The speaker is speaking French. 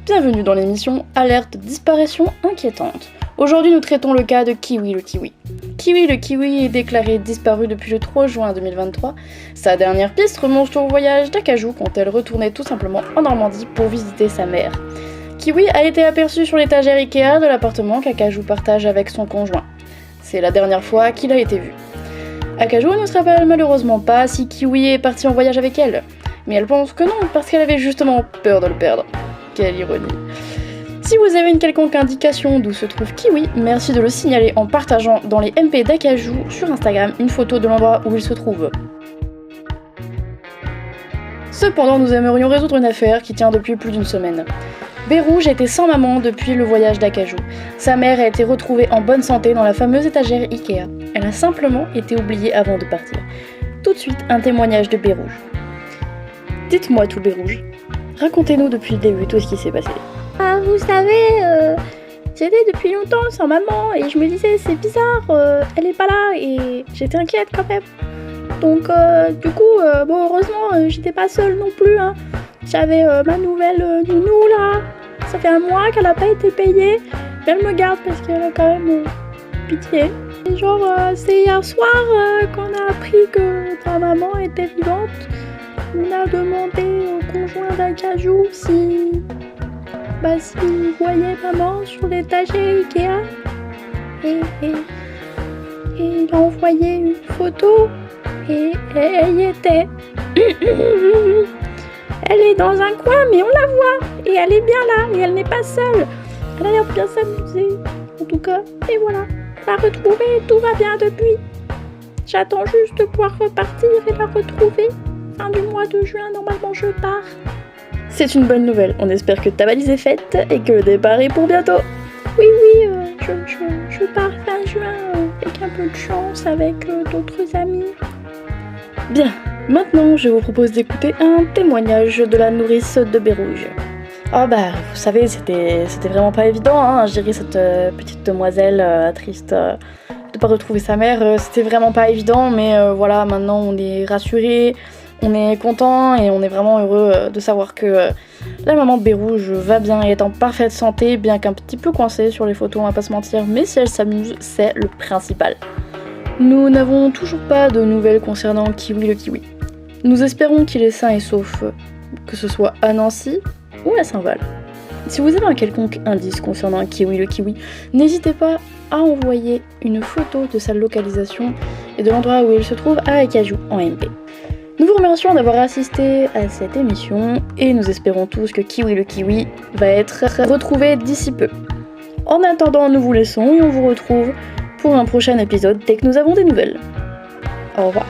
Bienvenue dans l'émission Alerte disparition inquiétante. Aujourd'hui nous traitons le cas de Kiwi le kiwi. Kiwi le kiwi est déclaré disparu depuis le 3 juin 2023. Sa dernière piste remonte au voyage d'Acajou quand elle retournait tout simplement en Normandie pour visiter sa mère. Kiwi a été aperçu sur l'étagère Ikea de l'appartement qu'Acajou partage avec son conjoint. C'est la dernière fois qu'il a été vu. Acajou ne se rappelle malheureusement pas si Kiwi est parti en voyage avec elle, mais elle pense que non parce qu'elle avait justement peur de le perdre. Quelle ironie. Si vous avez une quelconque indication d'où se trouve Kiwi, merci de le signaler en partageant dans les MP d'Acajou sur Instagram une photo de l'endroit où il se trouve. Cependant, nous aimerions résoudre une affaire qui tient depuis plus d'une semaine. Bérouge était sans maman depuis le voyage d'Acajou. Sa mère a été retrouvée en bonne santé dans la fameuse étagère Ikea. Elle a simplement été oubliée avant de partir. Tout de suite, un témoignage de Bérouge. Dites-moi tout Bérouge. Racontez-nous depuis le début tout ce qui s'est passé. Ah, vous savez, j'étais depuis longtemps sans maman et je me disais c'est bizarre, elle est pas là et j'étais inquiète quand même. Donc du coup, heureusement j'étais pas seule non plus. Hein. J'avais ma nouvelle nounou là. Ça fait un mois qu'elle a pas été payée. Mais elle me garde parce qu'elle a quand même pitié. Et genre c'est hier soir qu'on a appris que ta maman était vivante. On a demandé au conjoint d'Acajou si vous voyez maman sur l'étagère Ikea. Et il a envoyé une photo et elle y était. Elle est dans un coin mais on la voit et elle est bien là et elle n'est pas seule. Elle a l'air bien s'amuser en tout cas. Et voilà, on l'a retrouvée, tout va bien depuis. J'attends juste de pouvoir repartir et la retrouver. Fin du mois de juin, normalement je pars. C'est une bonne nouvelle, on espère que ta valise est faite et que le départ est pour bientôt. Oui, je pars fin juin avec un peu de chance, avec d'autres amis. Bien, maintenant je vous propose d'écouter un témoignage de la nourrice de Bérouge. Ah vous savez, c'était vraiment pas évident, hein, gérer cette petite demoiselle triste de pas retrouver sa mère. C'était vraiment pas évident, mais voilà, maintenant on est rassurés. On est content et on est vraiment heureux de savoir que la maman de Bérouge va bien et est en parfaite santé, bien qu'un petit peu coincée sur les photos, on va pas se mentir, mais si elle s'amuse, c'est le principal. Nous n'avons toujours pas de nouvelles concernant Kiwi le kiwi. Nous espérons qu'il est sain et sauf, que ce soit à Nancy ou à Saint-Val. Si vous avez un quelconque indice concernant Kiwi le kiwi, n'hésitez pas à envoyer une photo de sa localisation et de l'endroit où il se trouve à Acajou en MP. Nous vous remercions d'avoir assisté à cette émission et nous espérons tous que Kiwi le kiwi va être retrouvé d'ici peu. En attendant, nous vous laissons et on vous retrouve pour un prochain épisode dès que nous avons des nouvelles. Au revoir.